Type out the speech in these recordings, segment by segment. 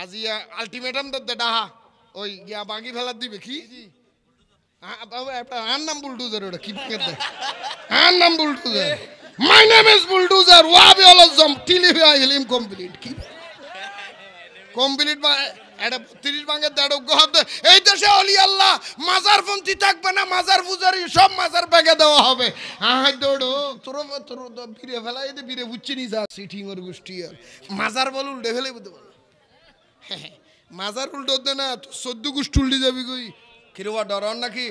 আজি আলটিমেটাম দে ডাহা ওই গিয়া বাগি ফেলার দিবে কি আর নাম বুলডুজার ওটা কি আর নাম bulldozer my name is bulldozer ওয়াবি অলজম টিলি হিম কমপ্লিট কি কমপ্লিট এটা 30 ভাঙে দেড় গহদ এই দেশে অলি আল্লাহ মাজারপন্থী থাকবে না, মাজার পূজারি সব মাজার ব্যাগে দেওয়া হবে। হ্যাঁ দৌড়ো তোর ফিরে ফেলাই দে ফিরে বুঝছি নি যা সিটিং ওর গোষ্ঠী আর মাজার বল উল্টে ফেলে বুঝতে পারো মাজার উল্টো দে না 14 গোষ্ঠী উল্টে যাবি কই কিরবা ডরান নাকি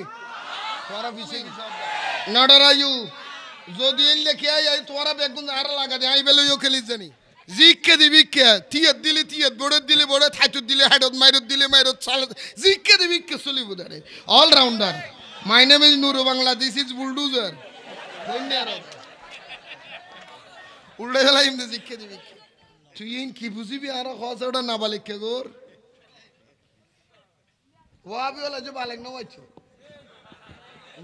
তোরা বিছে না ডরাইউ যদি এলে কে আই তোরা বেগুন আর লাগা দে আই বেলইও খেলিস জানি জিকে দিবি কে তিয়াত দিলে তিয়াত বড় দিলে বড় থাইতুত দিলে হাইরত মাইরত দিলে মাইরত সালত জিকে দিবি কে চলিব দারে all rounder my name is Nuru Bangla this is bulldozer উল্টে গেলাম দে জিকে দিবি তুই ইন কি বুঝিবি আর খসড়া না বালিক কে গোর ওয়াবি ওলা যে বালেক না হইছো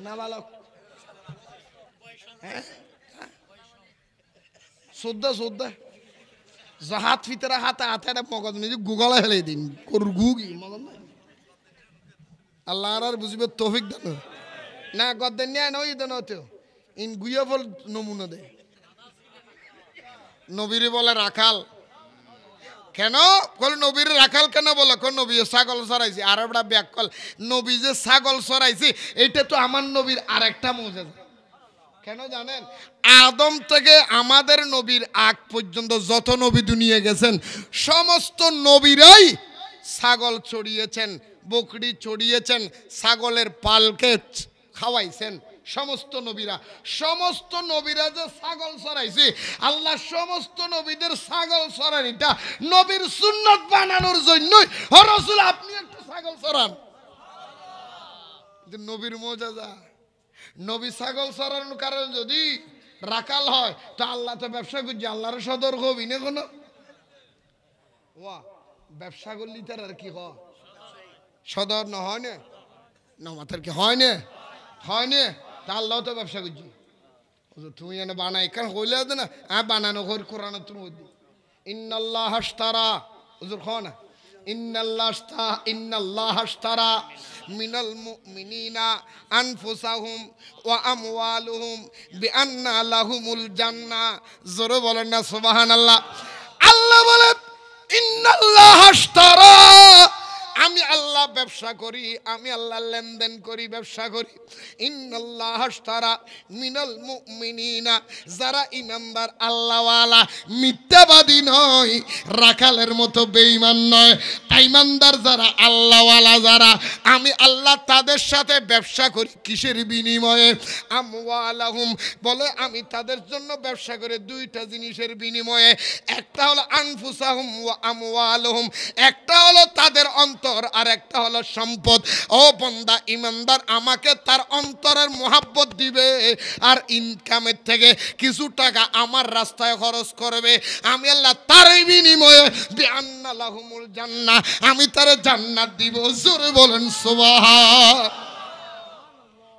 না বালক হ্যাঁ সোদ্দা জাহাত ফিতরা হাতে হাতে মগজ নিজে গুগলে হেলে দিন কোর গুগি মগজ আল্লাহ আর বুঝবে তৌফিক দান না গদ্দেন নিয়ে নই দেন হতে ইন গুইয়া বল নমুনা দে নবীরে বলে রাখাল কেন বল নবীর রাখাল কেন বলে কোন নবী ছাগল চড়াইছে আর একটা ব্যাকল নবী যে ছাগল চড়াইছে এটা তো আমার নবীর আরেকটা মুজিজা কেন জানেন আদম থেকে আমাদের নবীর আগ পর্যন্ত যত নবী দুনিয়া গেছেন সমস্ত নবীরাই ছাগল চড়িয়েছেন বকরি চড়িয়েছেন ছাগলের পালকে খাওয়াইছেন সমস্ত নবীরা যে ছাগল চড়াইছে আল্লাহ সমস্ত নবীদের ছাগল চড়ানিটা নবীর সুন্নত বানানোর জন্যই ও রাসূল আপনি একটু ছাগল চড়ান নবীর মুজিজা নবী ছাগল চড়ানোর কারণে যদি রাখাল হয় তো আল্লাহ তো ব্যবসা করছে আল্লাহর সদর হবি না কোনো ওয়া ব্যবসা করলি তার আর কি হয় সদর না হয় না মাথার কি হয় না তা আল্লাহ তো ব্যবসা করছি তুমি এনে বানাই কারণ হইলে না বানানো ঘর কোরআন তুমি ইন্নাল্লাহ হাশতারা হুজুর খাও না ইন্নাল্লাহ হাশতারা মিনাল মুমিনিনা আনফুসাহুম ওয়া আমওয়ালুহুম বিআন্না লাহুমুল জান্নাহ জোরে বলেন না সুবহানাল্লাহ আল্লাহ বলেন ইন্নাল্লাহ হাশতারা আমি আল্লাহ ব্যবসা করি আমি আল্লাহ লেনদেন করি ব্যবসা করি ইন্নাল্লাহ হাশতারা মিনাল মুমিনিনা যারা ঈমানদার আল্লাহওয়ালা মিথ্যাবাদী নয় রাখালের মতো বেঈমান নয় ঈমানদার যারা আল্লাহওয়ালা যারা আমি আল্লাহ তাদের সাথে ব্যবসা করি কিসের বিনিময়ে আমওয়ালাহুম বলে আমি তাদের জন্য ব্যবসা করে দুইটা জিনিসের বিনিময়ে একটা হলো আনফুসাহুম ওয়া আমওয়ালুহুম একটা হলো তাদের অন্তর আর একটা হলো সম্পদ ও বান্দা ঈমানদার আমাকে তার অন্তরের মোহাব্বত দিবে আর ইনকামের থেকে কিছু টাকা আমার রাস্তায় খরচ করবে আমি আল্লাহ তার বিনিময়ে বিআন্না লাহুমুল জান্নাহ আমি তার জান্নাত দিব জোরে বলেন সুবহান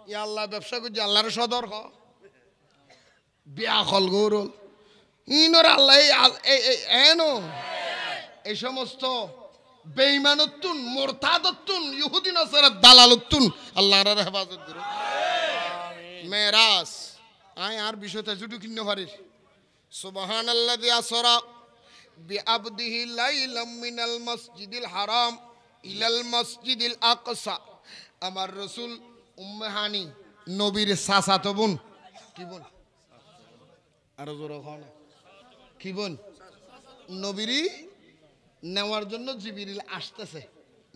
ইয়া আল্লাহ ব্যবসা করছে আল্লাহর সদর হ বিয়া খল গৌরল ইনর আল্লাহ এনো এই সমস্ত বেঈমানতুন মুরতাদাতুন ইহুদি নাসারা দালালতুন আল্লাহর হেফাজত করো মেরাজ আয় আর বিষয়টা জুটু কিন্ন পারিস সুবহানাল্লাযী আসরা বিআবদিহি লাইলাম মিনাল মসজিদিল হারাম ইলাল মসজিদিল আকসা আমার রাসূল উম্মে হানি নবীর চাচাতো বোন কি বোন আর জোরে খাও কি বোন নবীরই নেওয়ার জন্য জিবরিল আসতেছে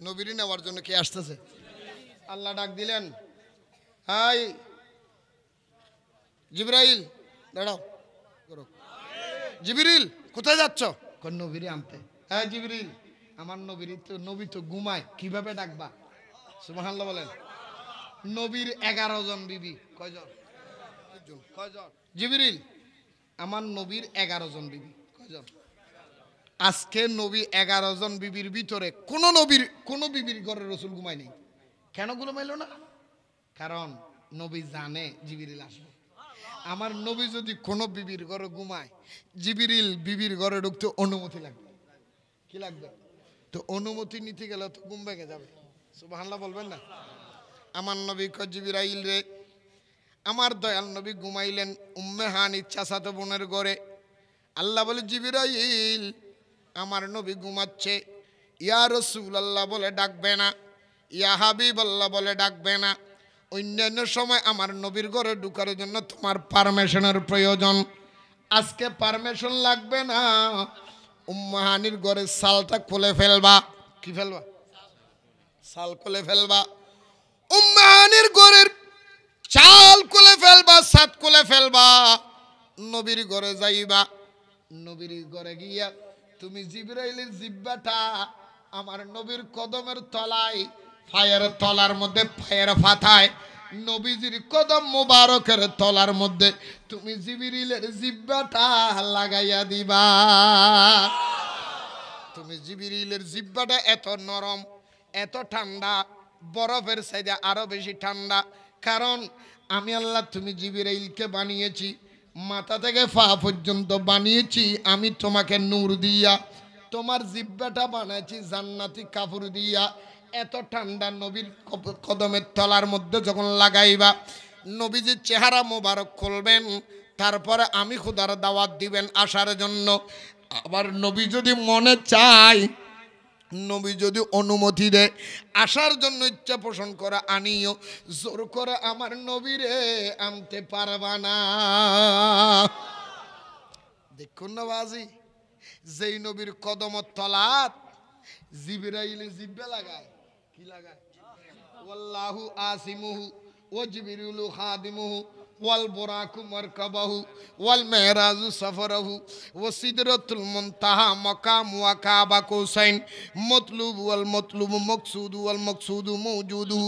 নবীরই নেওয়ার জন্য কে আসতেছে আল্লাহ ডাক দিলেন হাই জিবরাইল দাঁড়াও জিবরিল কোথায় যাচ্ছ কোন নবীরই আনতে হ্যাঁ জিবরিল আমার নবী তো ঘুমায় কিভাবে ডাকবা সুবহানাল্লাহ বলেন নবীর 11 জন বিবি কয়জন জিবরিল আমার নবীর 11 জন বিবি কয়জন আজকে নবী 11 জন বিবির ভিতরে কোন বিবির ঘরে রাসূল ঘুমায় নেই কেন ঘুমাইল না কারণ নবী জানে জিবরিল আসবে আমার নবী যদি কোন বিবির ঘরে ঘুমায় জিবরিল বিবির ঘরে ঢুকতে অনুমতি লাগবে কি লাগবে তো অনুমতি নিতে গেলে তো ঘুম ভেঙে যাবে, সুবহানাল্লাহ বলবেন না? আমার নবী কয় জিবরাইল রে, আমার দয়াল নবী ঘুমাইলেন উম্মে হানি চাচাতো বোনের ঘরে। আল্লাহ বলে জিবরাইল আমার নবী ঘুমাচ্ছে, ইয়া রাসূলুল্লাহ বলে ডাকবে না, ইয়া হাবিবাল্লাহ বলে ডাকবে না। অন্যান্য সময় আমার নবীর ঘরে ঢুকার জন্য তোমার পারমিশনের প্রয়োজন, আজকে পারমিশন লাগবে না। উম্মে হানির ঘরের সালটা খুলে ফেলবা। কি ফেলবা? সাল খুলে ফেলবা। উম্মে হানির ঘরের চাল খুলে ফেলবা, ছাদ খুলে ফেলবা, নবীর ঘরে যাইবা। নবীর ঘরে গিয়া তুমি জিবরাইলের জিব্বাটা আমার নবীর কদমের তলায়, পায়ের তলার মধ্যে, পায়ের ফাতায় নবীজির কদম মোবারকের তলার মধ্যে তুমি জিবরাইলের জিব্বাটা লাগাইয়া দিবা। তুমি জিবরাইলের জিব্বাটা এত নরম, এত ঠান্ডা, বরফের চাইতে আরো বেশি ঠান্ডা। কারণ আমি আল্লাহ, তুমি জিবরাইলকে বানিয়েছি, মাথা থেকে পা পর্যন্ত বানিয়েছি আমি তোমাকে নূর দিয়া, তোমার জিব্বাটা বানাইছি জান্নাতি কাপড় দিয়া। এত ঠান্ডা নবীর কদমের তলার মধ্যে যখন লাগাইবা, নবীজির চেহারা মোবারক খুলবেন, তারপরে আমি খোদার দাওয়াত দিবেন আসার জন্য। আবার নবী যদি মনে চায়, নবী যদি অনুমতি দেয় আসার জন্য, ইচ্ছা পোষণ করে আনিও, জোর করে আমার নবীরে আনতে পারবা না। দেখুন না বাজি, যেই নবীর কদমত তলাত জিবরাইলে জিব্বে লাগায়। কি লাগায়? ওয়াল্লাহু আসিমুহু ওয়া জিবরিলু খাদিমুহু ওয়াল বুরাকু মারকাবাহু ওয়াল মেহরাজু সফরাহু ওয়া সিদরাতুল মুনতাহা মাকাম ওয়া কাবা কৌসাইন মতলুব ওয়াল মতলুব মকসুদ ওয়াল মকসুদ মওজুদু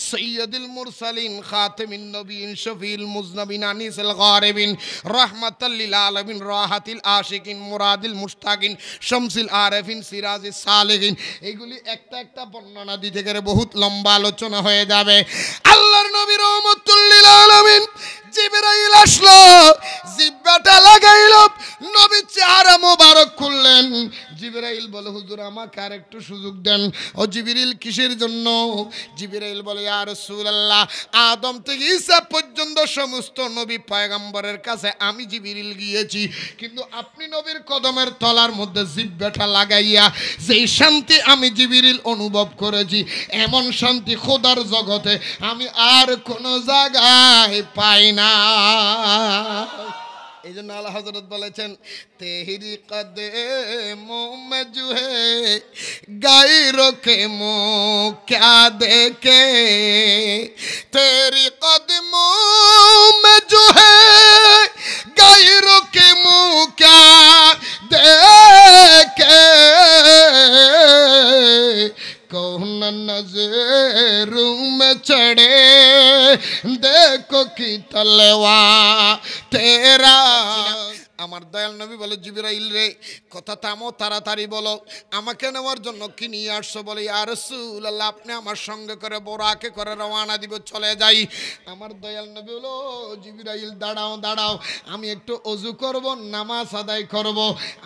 সাইয়্যিদুল মুরসালিন খাতামিন নবিয়্যিন শফিউল মুজনবিন আনিসুল গারিবিন রাহমাতাল লিল আলামিন রাহাতিল আশিকিন মুরাদিল মুশতাকিন শামসুল আরিফিন সিরাজিস সালিহিন। এগুলি একটা একটা বর্ণনা দিতে গেলে বহুত লম্বা আলোচনা হয়ে যাবে। আল্লাহর নবী রহমাতুল লিল আলামিন জিবরাইল আসলো, জিব্বাটা লাগাইলো, নবীর চেহারা মোবারক খুললেন। জিবরাইল বলে হুজুর আমাকে আর একটু সুযোগ দেন। ও জিবরিল কিসের জন্য? জিবরাইল বলে ইয়া রাসূলুল্লাহ, আদম থেকে ঈসা পর্যন্ত সমস্ত নবী পয়গম্বরের কাছে আমি জিবরিল গিয়েছি, কিন্তু আপনি নবীর কদমের তলার মধ্যে জিব্বাটা লাগাইয়া যেই শান্তি আমি জিবরিল অনুভব করেছি, এমন শান্তি খোদার জগতে আমি আর কোনো জায়গায় পাই না। এই জন্য আল্লাহ হযরত বলেছেন, তেরি কদমো মে জো হে গায়রো কে মুহ ক্যা দেখে, তেরি কদমো মে জো হে গায়রো কে মুহ ক্যা দেখে, कौन नजरों में चढ़े देखो कि तलवा तेरा। আমার দয়াল নবী বলে জিবরাইল রে, কথা থামো, তাড়াতাড়ি বলো আমাকে নেওয়ার জন্য কি নিয়ে আসছো? বলে ইয়া রাসূলুল্লাহ, আপনি আমার সঙ্গে করে বোরাকে করে রওনা দিব, চলে যাই। আমার দয়াল নবী বলো জিবরাইল দাঁড়াও দাঁড়াও, আমি একটু ওযু করব, নামাজ আদায় করব।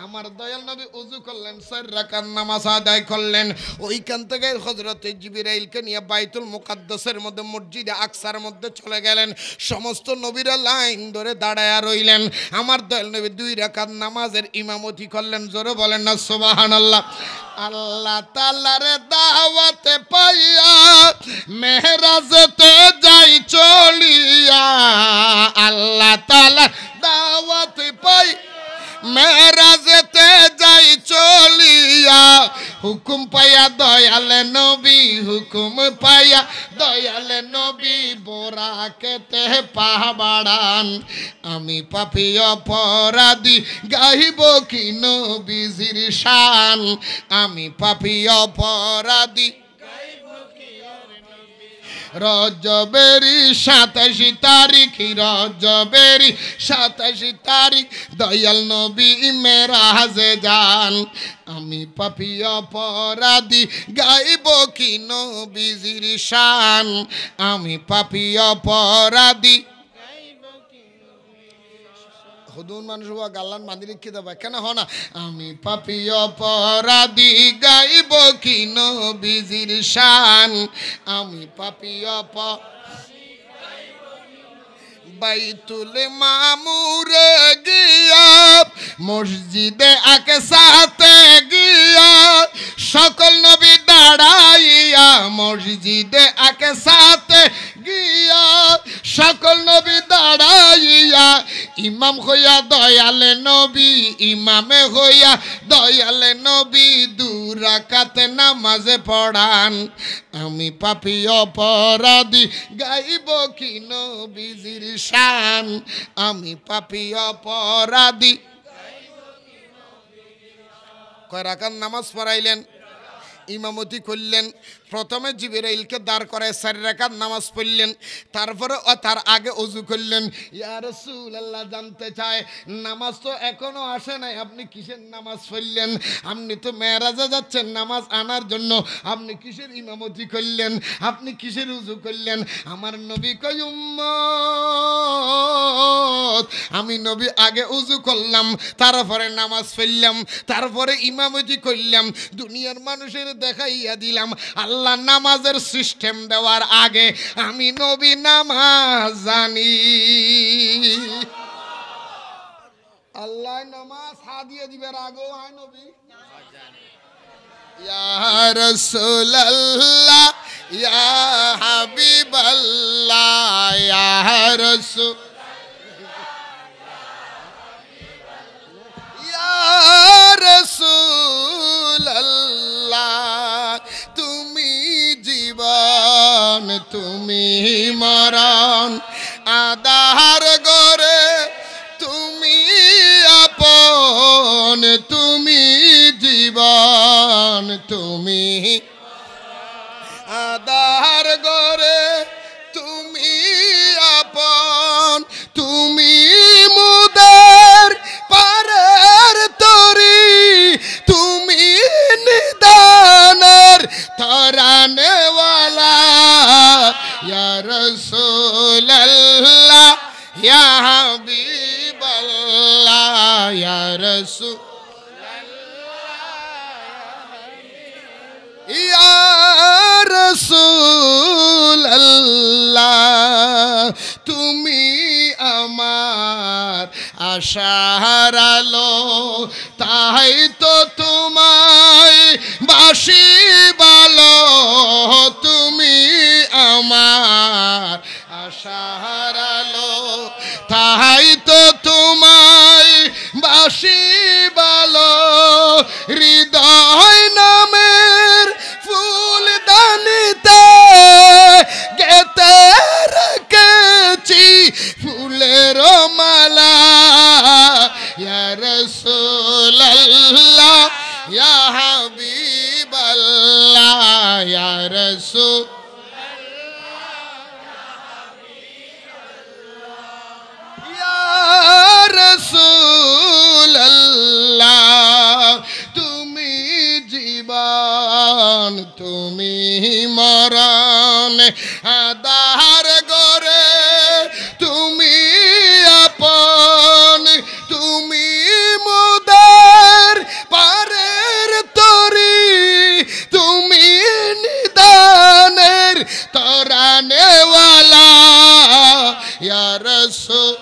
আমার দয়াল নবী ওযু করলেন, 4 রাকাত নামাজ আদায় করলেন। ওইখান থেকে হযরত জিবরাইলকে নিয়ে বাইতুল মুকাদ্দাসের মধ্যে মসজিদে আকসার মধ্যে চলে গেলেন। সমস্ত নবীরা লাইন ধরে দাঁড়ায়া রইলেন। আমার দয়াল নবী 2 রাকাত নামাজের ইমামতি করলেন। জোরে বলেন না সুবহানাল্লাহ। আল্লাহ তাআলার দাওয়াতে পাইয়া মেহরাজতে যাই চলিয়া, আল্লাহ তাআলা দাওয়াতে পাই মেহরাজতে যাই চলিয়া, হুকুম পাইয়া দয়ালে নবী, হুকুম পাইয়া দয়ালে নবী বোরাকেতে পা বাড়ান। আমি পাপী অপরাধী গাইব কি নবীজির শান, আমি পাপী অপরাধী রজবেরি 27 তারিখ, রজবেরি 27 তারিখ দয়াল নবী মেরাজে যান। আমি পাপী অপরাধী গাইব কি নবীজির শান, আমি পাপী অপরাধী। হুদুন মানুষ গাল্লান বাঁধি রেখে দেবা কেন হ না? আমি পাপী অপরাধী গাইব কি নবীজির শান আমি পাপী বাইতুল মামুরে গিয়া মসজিদে আকসাতে গিয়া সকল নবী দাঁড়াইয়া মসজিদে আকসাতে গিয়া সকল নবী দাঁড়াইয়া ইমাম হইয়া দয়ালে নবী ইমামে হইয়া দয়ালে নবী 2 রাকাত নামাজে পড়ান আমি পাপী অপরাধী গাইব কি নবীজির শান আমি পাপী অপরাধী কয় রাকাত নামাজ পড়াইলেন ইমামতি করলেন প্রথমে জিবরাইলকে দাঁড় করায় 4 রাকাত নামাজ পড়লেন তারপরে তার আগে ওযু করলেন ইয়া রাসূলুল্লাহ জানতে চায় নামাজ তো এখনো আসে নাই আপনি কিসের নামাজ পড়লেন আপনি তো মেরাজে যাচ্ছেন নামাজ আনার জন্য আপনি কিসের ইমামতি করলেন আপনি কিসের ওযু করলেন আমার নবী কয় উম্মত আমি নবী আগে ওযু করলাম তারপরে নামাজ পড়লাম তারপরে ইমামতি করলাম দুনিয়ার মানুষের দেখাইয়া দিলাম আল্লাহ নামাজের সিস্টেম দেওয়ার আগে আমি নবী নামাজ জানি আল্লাহ নামাজ হাদিয়ে দিবার আগেও হয় নবী ইয়া রাসূলুল্লাহ ইয়া হাবিবাল্লাহ ইয়া রাসূল তুমি জীবন তুমি মরণ আধার গরে তুমি আপন তুমি জীবন তুমি আধার গরে তুমি আপন তুমি মুদের পারের তরি তুমি নিদানের তরানেওয়ালা ইয়া রাসূলুল্লাহ ইয়া হাবিবাল্লাহ ইয়া রাসূলুল্লাহ ইয়া রাসূলুল্লাহ তুমি আমার আশার আলো তাই তো তোমায় বাসি ভালো তুমি আমার আশার আলো তাই তো তোমায় বাসি ভালো হৃদয় নামের ফুল দানিতে গেতে রেখেছি ফুলের মালা ইয়া রাসূলুল্লাহ ইয়া হাবিবাল্লাহ ইয়া রাসূলুল্লাহ তুমি জীবন তুমি মরণ আধার গরে তুমি আপন তুমি মুদের পারের তরি তুমি নিদানের তরানেওয়ালা ইয়া রাসূল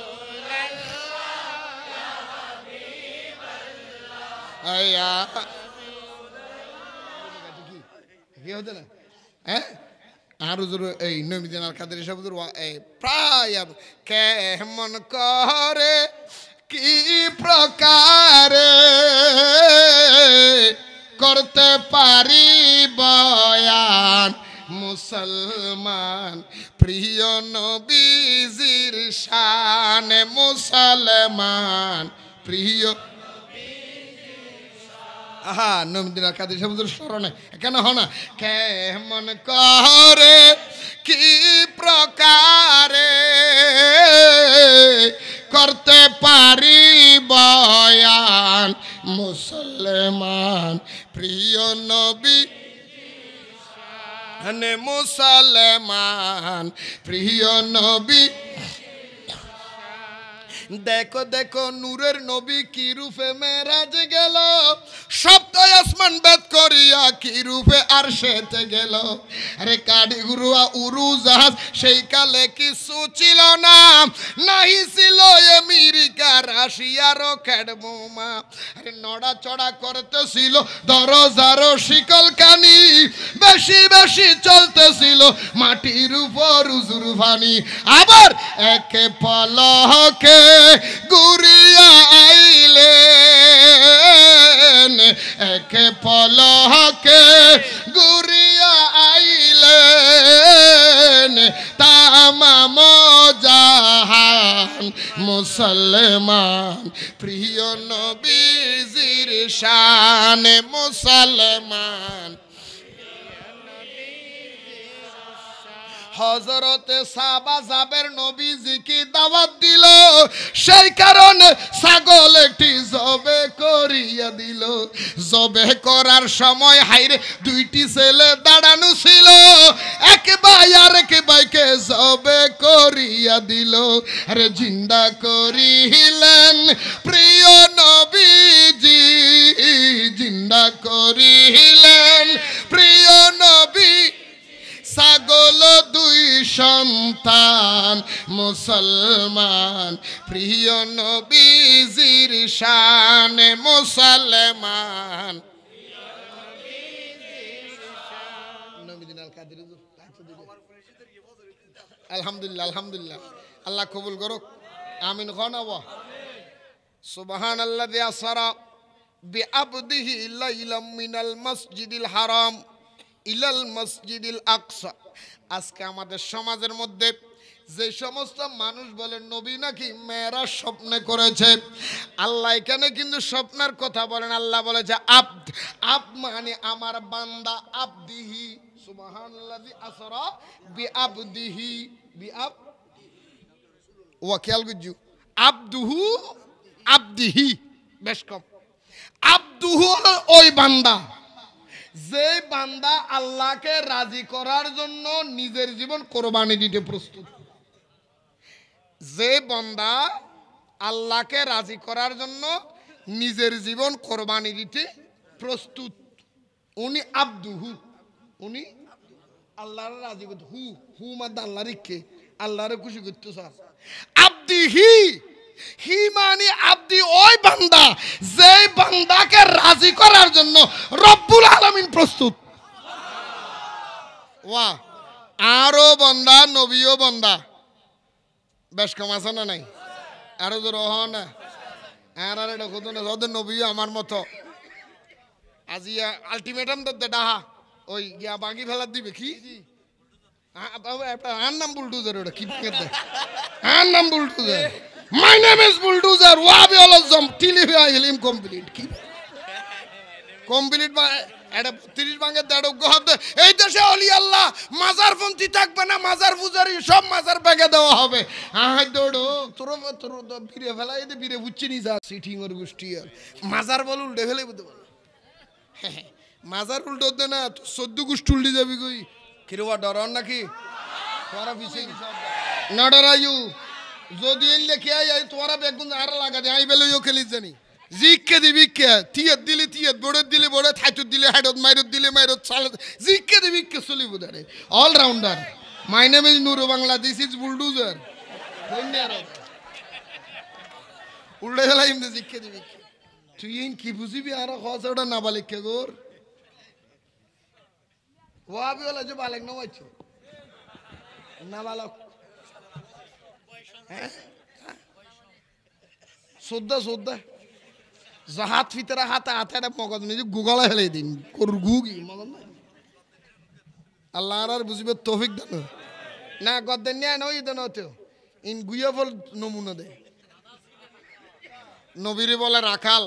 আয়া কি হতো না হ্যাঁ আর হুজুর এই নবীদিনার কাদের সব হুজুর প্রায় কেমন করে কি প্রকারে করতে পারি বয়ান মুসলমান প্রিয় নবীজির শানে মুসলমান প্রিয় আহা নবীদিনার কাদের সবুজের স্মরণে কেন হ না কেমন করে কি প্রকারে করতে পারি বয়ান মুসলমান প্রিয় নবী মুসলমান প্রিয় নবী দেখো দেখো নূরের নবী কি রূপে মেরাজ গেল, সপ্ত আসমান বেদ করিয়া কি রূপে আরশেতে গেল। আরে কাঠি গুরুয়া উড়ু জাহাজ সেই কালে কিছু ছিল না, নাহি ছিল আমেরিকা রাশিয়া রকেট বোমা। আরে নড়া চড়া করতেছিল দরজারও শিকল কানি, বেশি বেশি চলতেছিল মাটির উপর উজুর ভানি। আবার একে পলকে ঘুরিয়া আইলেন, একে পলকে ঘুরিয়া আইলেন, তামাম জাহান মুসলমান প্রিয় নবীজির শানে মুসলমান। হযরতে সাবা জাবের নবীজিকে দাওয়াত দিল, সেই কারণে ছাগল একটি জবে করিয়া দিল। জবে করার সময় হাইরে দুইটি ছেলে দাঁড়ানো ছিল, এক ভাই আর এক ভাইকে জবে করিয়া দিল। আরে জিন্দা করিলেন প্রিয় নবীজি, জিন্দা করিলেন প্রিয় নবী। ছাগল দুই সন্তান মুসলমান প্রিয় নবীজির শানে মুসলমান। আলহামদুলিল্লাহ আলহামদুলিল্লাহ, আল্লাহ কবুল করুক, আমিন খানাওয়া। সুবহানাল্লাযী আসরা বিআবদিহি লাইলাম মিনাল মসজিদিল হারাম ইলাল মসজিদিল আকসা। আজকে আমাদের সমাজের মধ্যে যে সমস্ত মানুষ বলেন নবী নাকি মেয়েরা স্বপ্নে করেছে, আল্লাহ এখানে কিন্তু স্বপ্নের কথা বলেন। আল্লাহ বলেছে আব্দ, আব মানে আমার বান্দা, আবদিহি। সুবহানাল্লাযী আসরা বিআবদিহি, বিআব ওয়াকিয়াল গুজু আবদুহু আবদিহি, বেশ কম। আবদুহু ওই বান্দা, যে বান্দা আল্লাহকে রাজি করার জন্য নিজের জীবন কোরবানি দিতে প্রস্তুত। যে বান্দা আল্লাহকে রাজি করার জন্য নিজের জীবন কোরবানি দিতে প্রস্তুত, উনি আব্দুহু, উনি আল্লাহর রাজি করতে। হু হু মাদ আল্লাহর ইচ্ছে, আল্লাহরে খুশি করতে স্যার। আব্দিহি, হি মানে আব্দি ওই বান্দা, যে বান্দাকে রাজি করার জন্য রব্বুল আলামিন প্রস্তুত। ওয়াহ, আরো বান্দা নবীও বান্দা, বেশ কম আছে না নাই? আরো জোর হ না, আর আর এটা কত না, ওদের নবীও আমার মতো। আজি আলটিমেটাম দে ডাহা ওই গিয়া বাগি ফেলা দিবে কি? আর নাম বুলডুজার, ওটা কি আর নাম bulldozer. My name is Bulldozer. Wabi Olazam. Tili him complete. Complete by at a 30 banget that of God. Hey, the Shali Allah. Mazar from Titak Bana, Mazar Fuzari, Shop Mazar Bagada Habe. I don't know. Through the Pirevela, the Pirevuchinis are sitting or Gustier. Mazar Balul develop. Mazar will do the nat. So do Gustul is a big Kirua Doronaki. What a fishing. Not are you. যদি লেখে I তোরা বেগুন আর লাগা দে I বেলে ইয়োকে জানি GK দিবি কে তিয়াত দিলে তিয়াত বড় দিলে বড় থাইতু দিলে হাইডত মাইরত দিলে মাইরত চাল জিকে দিবি কে চলিব দারে all rounder. My name is Nuru Bangla, this is bulldozer. উল্টে গেলা ইমনে জিকে দিবি তুই ইন কি বুঝিবি আর খসড়া না বালিক কে গোর ওয়াবি ওলা যে বালেক না হইছো না বালক সোদ্দা সোদ্দা হাত ভিতরে হাতে হাতে মগজ নিজে গুগলে হেলে দিন করুর গুগি মগজ না আল্লাহ আর বুঝবে তৌফিক দান না গদ্দেন নিয়ে নই দেন হতো ইন গুইয়া ফল নমুনা দে। নবীরে বলে রাখাল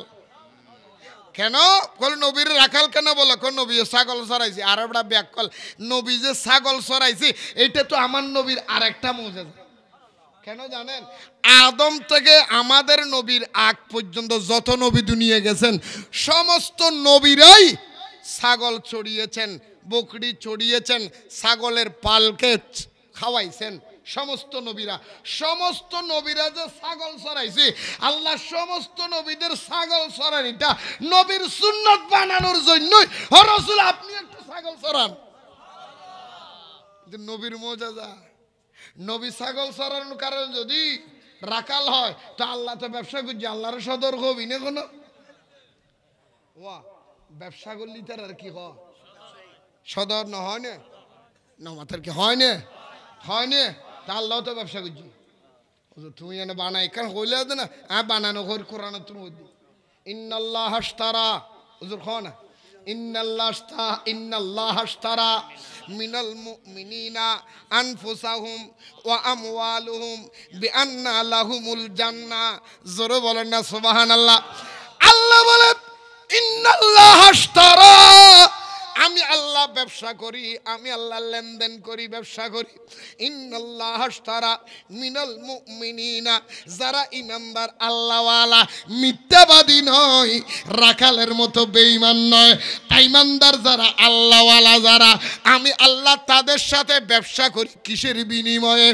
কেন বলে নবীর রাখাল কেন বলে কোন নবী ছাগল চড়াইছে আর একটা ব্যাক কল নবী যে ছাগল চড়াইছে এটা তো আমার নবীর আরেকটা মুজিজা। কেন জানেন? আদম থেকে আমাদের নবীর আগ পর্যন্ত যত নবী দুনিয়া গেছেন সমস্ত নবীরাই ছাগল চড়িয়েছেন, বকরি চড়িয়েছেন, ছাগলের পালকে খাওয়াইছেন, সমস্ত নবীরা যে ছাগল চড়াইছে, আল্লাহ সমস্ত নবীদের ছাগল চড়ানিটা নবীর সুন্নত বানানোর জন্যই। ও রাসূল আপনি একটু ছাগল চড়ান, নবীর মুজিজা। নবী ছাগল চড়ানোর কারণে যদি রাকাল হয় তো আল্লাহ তো ব্যবসা করছে, আল্লাহর সদর হবি না কোনো ওয়া ব্যবসা করলি তার আর কি হয় সদর না হয় না, না মাথার কি হয় না তা আল্লাহ তো ব্যবসা করছি। তুমি এনে বানাই কারণ হইলে না বানানো ঘর কোরআন তুমি ইন্নাল্লাহ আশতারা হুজুর খাও না ইন্নাল্লাহ আশতারা মিনাল মুমিনিনা আনফুসাহুম ওয়া আমওয়ালুহুম বিআন্না লাহুমুল জান্নাহ। জোরে বলেন না সুবহানাল্লাহ। আল্লাহ বলে ইন্নাল্লাহ আশতারা, আমি আল্লাহ ব্যবসা করি, আমি আল্লাহ লেনদেন করি, ব্যবসা করি। ইন্নাল্লাহ আশতারা মিনাল মুমিনিনা, যারা ইমানদার আল্লাহওয়ালা, মিথ্যাবাদী নয়, রাখালের মতো বেঈমান নয়, ইমানদার যারা আল্লাহওয়ালা যারা, আমি আল্লাহ তাদের সাথে ব্যবসা করি। কিসের বিনিময়ে?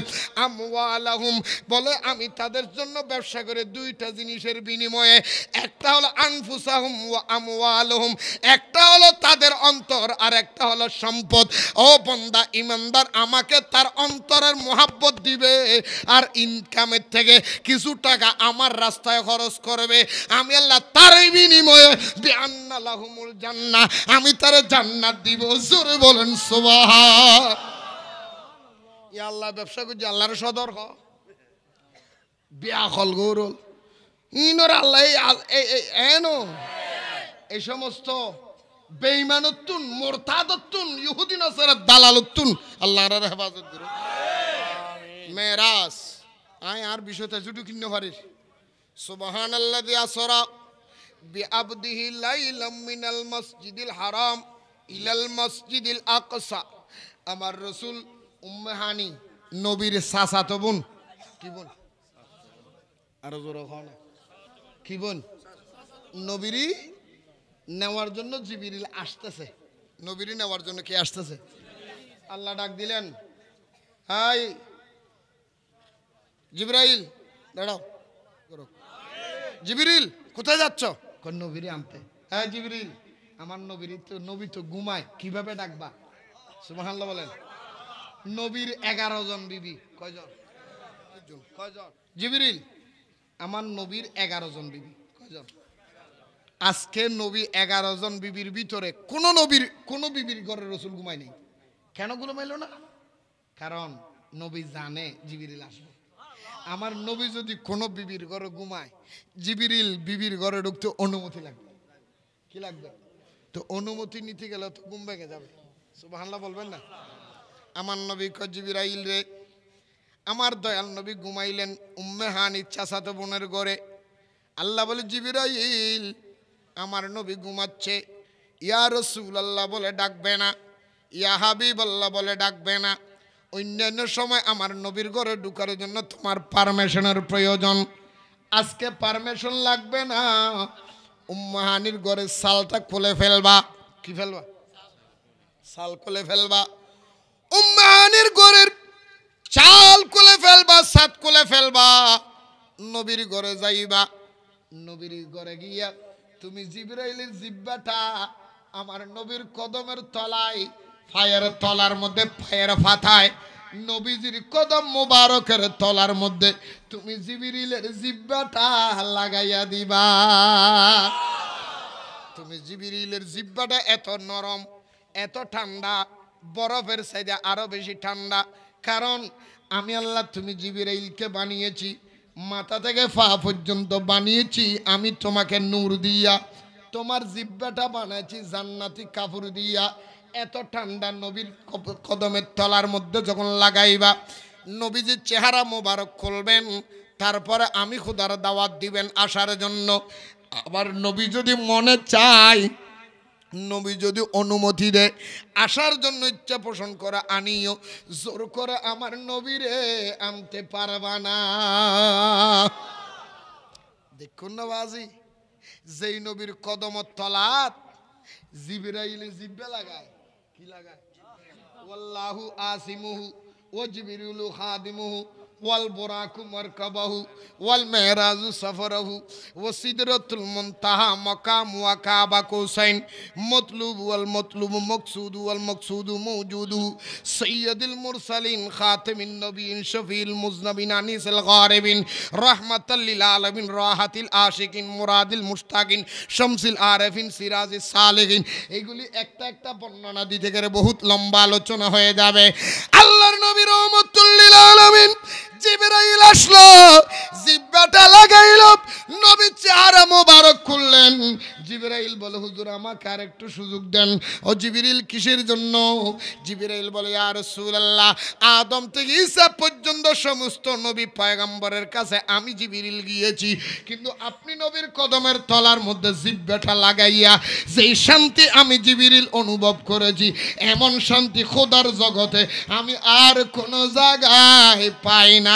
আমওয়ালাহুম, বলে আমি তাদের জন্য ব্যবসা করে দুইটা জিনিসের বিনিময়ে। একটা হলো আনফুসাহুম ওয়া আমওয়ালুহুম, একটা হলো তাদের অন্তর, আর একটা হলো সম্পদ। ও বান্দা ইমানদার আমাকে তার অন্তরের মোহাব্বত দিবে, আর ইনকামের থেকে কিছু টাকা আমার রাস্তায় খরচ করবে। আমি আল্লাহ তার বিনিময়ে বিআন্না লাহুমুল জান্নাহ, আমি তার জান্নাত দিব। জোরে বলেন সুবহান। ইয়া আল্লাহ ব্যবসা করছি, আল্লাহর সদর হ বিয়া হল গৌরল ইনর আল্লাহ এনো এই সমস্ত বেঈমানতুন মুরতাদতুন ইহুদি নাসারা দালালতুন আল্লাহর হেফাজত করো। মেরাজ আয় আর বিষয়টা জুটু কিন্ন পারিস। সুবহানাল্লাযী আসরা বিআবদিহি লাইলাম মিনাল মসজিদিল হারাম ইলাল মসজিদিল আকসা। আমার রাসূল উম্মে হানি নবীর চাচাতো বোন, কি বোন আরো জোরে কও না, কি বোন? নবীরই নেওয়ার জন্য জিবরিল আসতেছে। নবীরই নেওয়ার জন্য কে আসতেছে? আল্লাহ ডাক দিলেন, হাই জিবরাইল দাঁড়াও করো। জিবরিল কোথায় যাচ্ছ? নবীরে আনতে। হ্যাঁ জিবরিল আমার নবী তো ঘুমায়, কিভাবে ডাকবা? সুবহানাল্লাহ বলেন। নবীর 11 জন বিবি, কয়জন? কয়জন? জিবরিল আমার নবীর 11 জন বিবি, কয়জন? আজকে নবী 11 জন বিবির ভিতরে কোন বিবির ঘরে রাসূল ঘুমায় নেই। কেন ঘুমাইল না? কারণ নবী জানে জিবরিল আসবে। আমার নবী যদি কোন বিবির ঘরে ঘুমায়, জিবরিল বিবির ঘরে ঢুকতে অনুমতি লাগবে। কি লাগবে? তো অনুমতি নিতে গেলে তো ঘুম ভেঙে যাবে। সুবহানাল্লাহ বলবেন না? আমার নবী কয় জিবরাইল রে, আমার দয়াল নবী ঘুমাইলেন উম্মে হানির চাচাতো বোনের ঘরে। আল্লাহ বলে জিবরাইল আমার নবী ঘুমাচ্ছে, ইয়া রাসূলুল্লাহ বলে ডাকবে না, ইয়া হাবিবাল্লাহ বলে ডাকবে না। অন্যান্য সময় আমার নবীর ঘরে ঢুকার জন্য তোমার পারমিশনের প্রয়োজন, আজকে পারমিশন লাগবে না। উম্মে হানির ঘরে সালটা খুলে ফেলবা। কি ফেলবা? সাল খুলে ফেলবা। উম্মে হানির ঘরের চাল খুলে ফেলবা, ছাদ খুলে ফেলবা, নবীর ঘরে যাইবা। নবীর ঘরে গিয়া তুমি জিবরাইলের জিহ্বাটা আমার নবীর কদমের তলায়, পায়ের তলার মধ্যে, পায়ের ফাতায় নবীজির কদম মোবারকের তলার মধ্যে তুমি জিবরিলের জিহ্বাটা লাগাইয়া দিবা। তুমি জিবরিলের জিহ্বাটা এত নরম, এত ঠান্ডা, বরফের চাইতে আরো বেশি ঠান্ডা। কারণ আমি আল্লাহ, তুমি জিবরাইলকে বানিয়েছি, মাথা থেকে পা পর্যন্ত বানিয়েছি আমি তোমাকে নূর দিয়া, তোমার জিহ্বাটা বানাইছি জান্নাতি কাপড় দিয়া। এত ঠান্ডা নবীর কদমের তলার মধ্যে যখন লাগাইবা, নবীজির চেহারা মোবারক খুলবেন, তারপরে আমি খোদার দাওয়াত দিবেন আসার জন্য। আবার নবী যদি মনে চায়, নবী যদি অনুমতি দেয় আসার জন্য, ইচ্ছা পোষণ করে আনিও, জোর করে আমার নবীরে আনতে পারবা না। দেখুন না বাজি, যেই নবীর কদমত তলাত জিবরাইল জিব্বে লাগায়, কি লাগায়? ওয়াল্লাহু আসিমুহু ওয়া জিবরিলু খাদিমুহু ওয়াল বুরাকু মারকাবাহু ওয়াল মেহরাজু সফরাহু ওয়া সিদরাতুল মুনতাহা মাকাম ওয়া কাবা কৌসাইন মতলুব ওয়াল মতলুব মাকসুদ ওয়াল মাকসুদ মাওজুদু সাইয়্যিদুল মুরসালিন খাতামিন নবিয়িন শফিউল মুজনবিন আনিসুল গারিবিন রাহমাতাল লিল আলামিন রাহাতিল আশিকিন মুরাদিল মুশতাকিন শামসুল আরিফিন সিরাজিস সালিহিন। এগুলি একটা একটা বর্ণনা দিতে গেলে বহুত লম্বা আলোচনা হয়ে যাবে। আল্লাহর নবী রহমাতুল লিল আলামিন জিবরাইল আসলো, জিব্বাটা লাগাইল, নবীর চেহারা মোবারক খুললেন। জিবরাইল বলে হুজুর আমাকে আর একটু সুযোগ দেন। ও জিবরিল কিসের জন্য? জিবরাইল বলে ইয়া রাসূলুল্লাহ, আদম থেকে ঈসা পর্যন্ত সমস্ত নবী পয়গম্বরের কাছে আমি জিবরিল গিয়েছি, কিন্তু আপনি নবীর কদমের তলার মধ্যে জিব্বাটা লাগাইয়া যেই শান্তি আমি জিবরিল অনুভব করেছি, এমন শান্তি খোদার জগতে আমি আর কোন জায়গায় পাই না।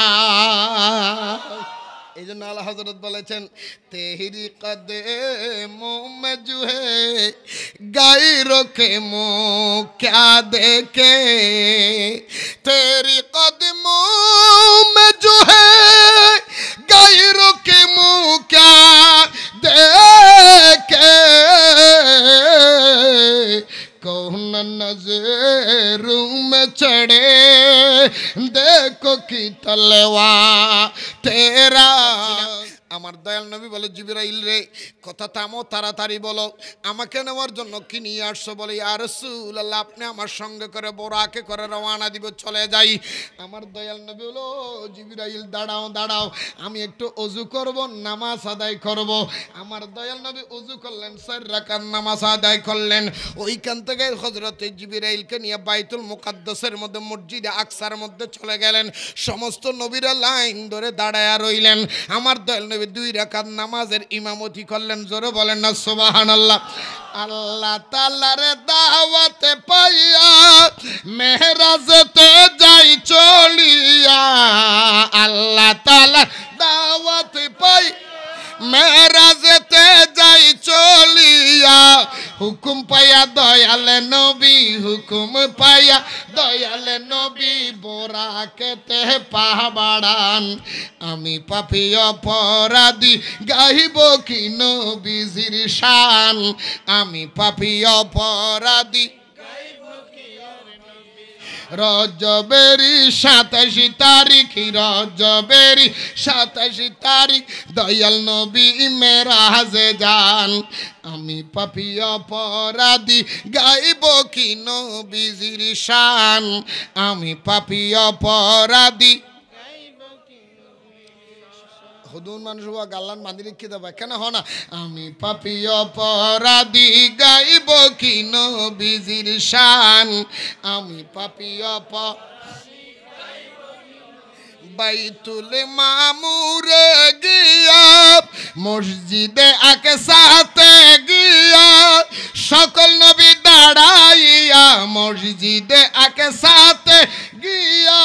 এই জন্য আল্লাহ হযরত বলেছেন তেরি কদমোं में जो है गायरों के मुँह क्या देखे, तेरी कदमों में जो है गायरों के मुँह क्या देखे, कौन नजरों में चढ़े देखो कि तलवार तेरा। আমার দয়াল নবী বলে জিবরাইল রে কথা থামো, তাড়াতাড়ি বলো আমাকে নেওয়ার জন্য কি নিয়ে আসছো? বলে ইয়া রাসূলুল্লাহ আপনি আমার সঙ্গে করে বোরাকে করে রওনা দিব, চলে যাই। আমার দয়াল নবী বলো জিবরাইল দাঁড়াও দাঁড়াও, আমি একটু ওযু করব, নামাজ আদায় করব। আমার দয়াল নবী ওযু করলেন, 4 রাকাত নামাজ আদায় করলেন। ওইখান থেকে হযরত জিবরাইলকে নিয়ে বাইতুল মুকাদ্দাসের মধ্যে মসজিদে আকসার মধ্যে চলে গেলেন। সমস্ত নবীরা লাইন ধরে দাঁড়ায়া রইলেন। আমার দয়াল নবী 2 রাকাত নামাজের ইমামতি করলেন। জোরে বলেন না সুবহানাল্লাহ। আল্লাহ তাআলার দাওয়াতে পাইয়া মেহরাজতে যাই চলিয়া, আল্লাহ তাআলা দাওয়াতে পাই মেহরাজতে যাই চলিয়া, হুকুম পাইয়া দয়ালে নবী, হুকুম পাইয়া দয়ালে নবী বোরাকেতে পা বাড়ান। আমি পাপী অপরাধী গাইব কি নবীজির শান, আমি পাপী অপরাধী রজবেরি 27 তারিখ, রজবেরি 27 তারিখ দয়াল নবী মেরাজে যান। আমি পাপী অপরাধী গাইব কি নবীজির শান, আমি পাপী অপরাধী। হুদুন মানুষ গাল্লান মান্দির কি দেবা কেন হ না? আমি পাপী অপরাধী গাইব কি নবীজির শান, আমি পাপী বাইতুল মামুরে গিয়া মসজিদে আকসাতে গিয়া সকল নবী দাঁড়াইয়া, মসজিদে আকসাতে গিয়া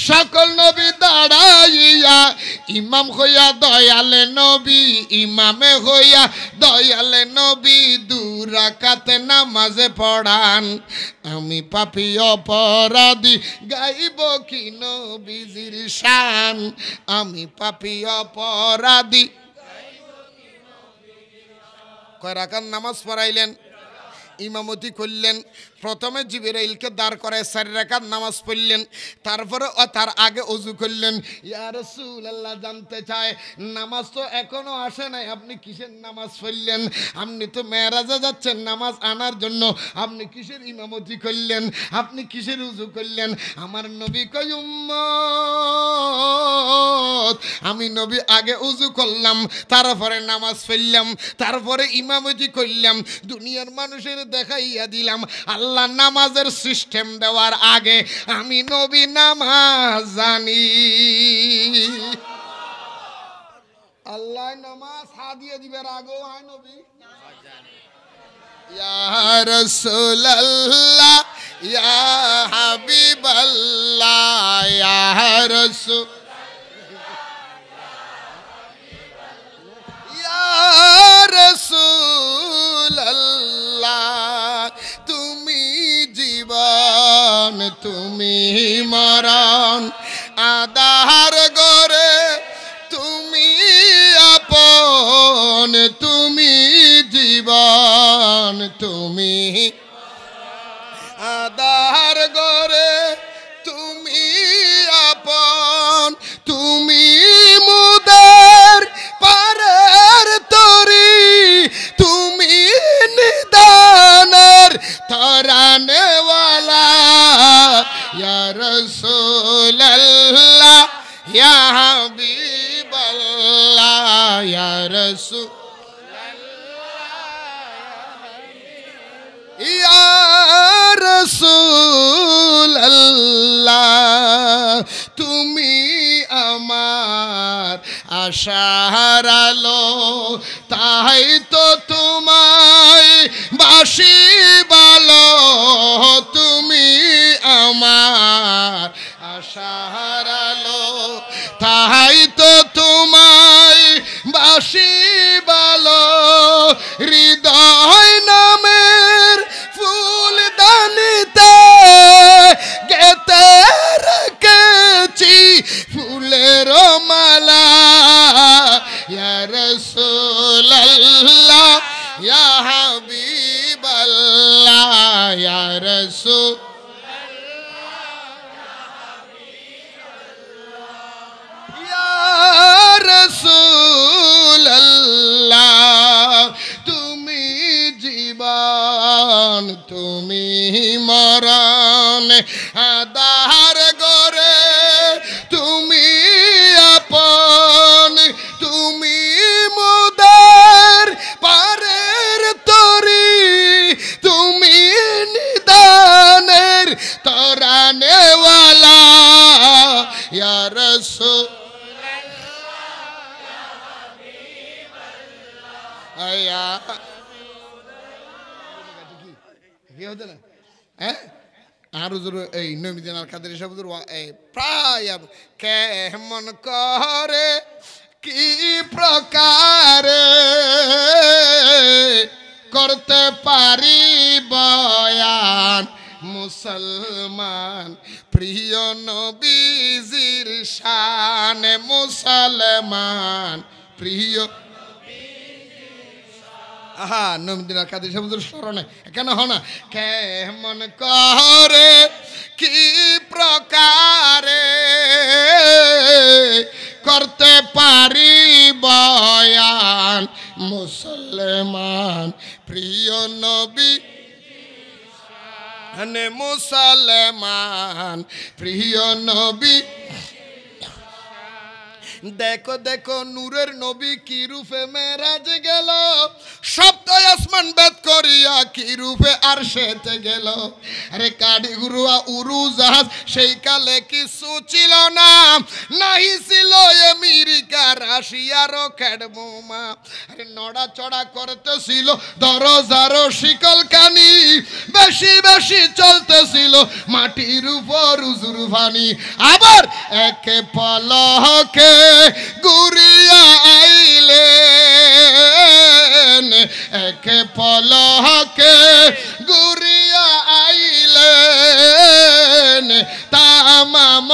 সকল নবী দাঁড়াইয়া, ইমাম হইয়া দয়ালে নবী, ইমামে হইয়া দয়ালে নবী 2 রাকাত নামাজে পড়ান। আমি পাপী অপরাধী গাইব কি নবীজির শান, আমি পাপী অপরাধী। কয় রাকাত নামাজ পড়াইলেন, ইমামতি করলেন। প্রথমে জিবরাইলকে দাঁড় করায় 4 রাকাত নামাজ পড়লেন, তারপরে তার আগে ওযু করলেন। ইয়া রাসূলুল্লাহ জানতে চায় নামাজ তো এখনো আসে নাই, আপনি কিসের নামাজ পড়লেন? আপনি তো মেরাজে যাচ্ছেন নামাজ আনার জন্য, আপনি কিসের ইমামতি করলেন? আপনি কিসের ওযু করলেন? আমার নবী কয় উম্মত, আমি নবী আগে ওযু করলাম, তারপরে নামাজ পড়লাম, তারপরে ইমামতি করলাম, দুনিয়ার মানুষের দেখাইয়া দিলাম আল্লাহ নামাজের সিস্টেম দেওয়ার আগে আমি নবী নামাজ জানি। আল্লাহ নামাজ হাদিয়ে দিবার আগেও আয় নবী ইয়া রাসূলুল্লাহ ইয়া হাবিবাল্লাহ ইয়া রাসূল ইয়া রাসূলুল্লাহ, তুমি জীবন তুমি মা মরণ আধার গরে তুমি আপন তুমি জীবন তুমি আধার গরে তুমি আপন তুমি মুদের পারের তরি তুমি নিদানের তরানেওয়ালা ইয়া রাসূলুল্লাহ ইয়া হাবিবাল্লাহ ইয়া রাসূল ইয়া রাসূলুল্লাহ তুমি আমার আশার আলো তাই তো তোমায় বাসি ভালো তুমি আমার আশার আলো তাই তো তোমায় বাসি ভালো হৃদয় নামের ফুল দানিতে গেতে রেখেছি ফুলের মালা ইয়া রাসূলুল্লাহ ইয়া হাবিবাল্লাহ ইয়া রাসূল রাসূলুল্লাহ তুমি জীবন তুমি মরণ আধার গরে তুমি আপন তুমি মুদের পারের তরি তুমি নিদানের তরানেওয়ালা ইয়া রাসূল আয়া কি হতো না হ্যাঁ আর হুজুর এই নবীদিন আল কাদের সাহেব হুজুর প্রায় কেমন করে কি প্রকারে করতে পারি বয়ান মুসলমান প্রিয় নবীজির শানে মুসলমান প্রিয় আহা নবীদিন আল কাদের সাহেব হুজুর স্মরণে কেন হয় না কেমন করে কি প্রকারে করতে পারি বয়ান মুসলমান প্রিয় নবী মুসলমান প্রিয় নবী দেখো দেখো নূরের নবী কি রূপে মেরাজ গেল সপ্ত আসমান বেদ করিয়া কি রূপে আরশেতে গেল আরে কাডি গুরুয়া উড়ু জাহাজ সেই কালে কিছু ছিল না নাহি ছিল আমেরিকা রাশিয়া রকেট বোমা আরে নড়া চড়া করতেছিল দরজার শিকল কানি বেশি বেশি চলতেছিল মাটির উপর উজুর পানি আবার একে পলকে গুরিয়া আইলেন একে পলকে গুরিয়া আইলেন তামাম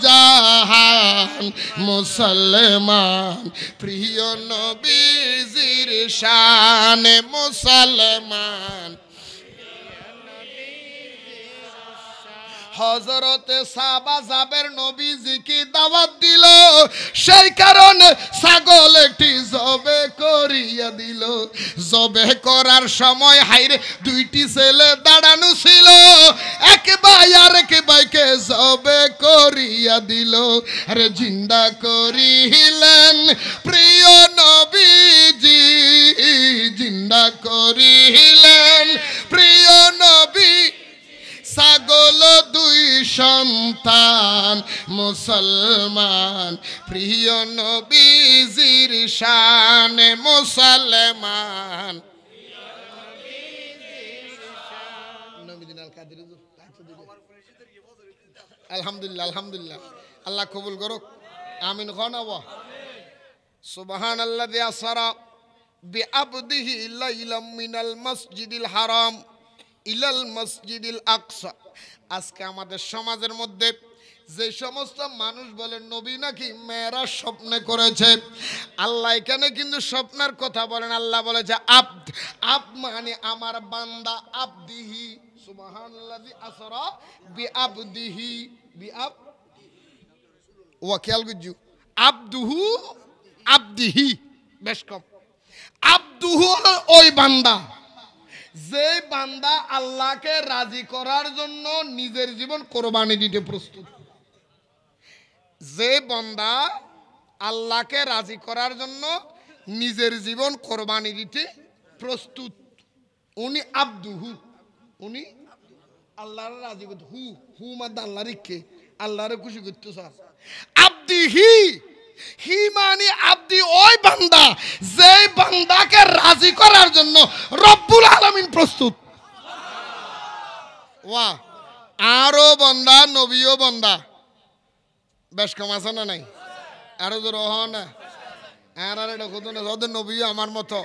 জাহান মুসলমান প্রিয় নবীজির শানে মুসলমান হযরতে সাবা জাবের নবীজিকে দাওয়াত দিল সেই কারণে ছাগল একটি জবে করিয়া দিল জবে করার সময় হাইরে দুইটি ছেলে দাঁড়ানো ছিল এক ভাই আর এক ভাইকে জবে করিয়া দিল আরে জিন্দা করিলেন প্রিয় নবীজি জিন্দা করিলেন প্রিয় নবী ছাগল দুই সন্তান মুসলমান প্রিয় নবীজির শানে মুসলমান আলহামদুলিল্লাহ আলহামদুলিল্লাহ আল্লাহ কবুল করুক আমিন খানাওয়া সুবহানাল্লাযী আসরা বিআবদিহি লাইলাম মিনাল মসজিদিল হারাম ইলাল মসজিদিল আকসা। আজকে আমাদের সমাজের মধ্যে যে সমস্ত মানুষ বলে নবী নাকি মেয়েরাজ স্বপ্নে করেছে, আল্লাহ এখানে কিন্তু স্বপ্নের কথা বলেন। আল্লাহ বলেছে আব্দ, আব্দ মানে আমার বান্দা, আব্দিহি, সুবহানাল্লাযী আসরা বিআবদিহি, বিআব ওয়া খেয়াল করজু, আব্দুহু আব্দিহি বেশ কম। আব্দুহু ওই বান্দা, যে বান্দা আল্লাহকে রাজি করার জন্য নিজের জীবন কোরবানি দিতে প্রস্তুত। যে বান্দা আল্লাহকে রাজি করার জন্য নিজের জীবন কোরবানি দিতে প্রস্তুত, উনি আব্দুহু, উনি আল্লাহর রাজি করতে। হু হু মাদ আল্লাহর ইচ্ছে, আল্লাহরে খুশি করতে স্যার। আব্দিহি, হি মানে আব্দি ওই বান্দা, যে বান্দাকে রাজি করার জন্য রব্বুল আলামিন প্রস্তুত। ওয়া আরো বান্দা, নবীও বান্দা, বেশ কম আছে না নাই? আরো জোর হ না, আর এটা কত না, নবী আমার মতো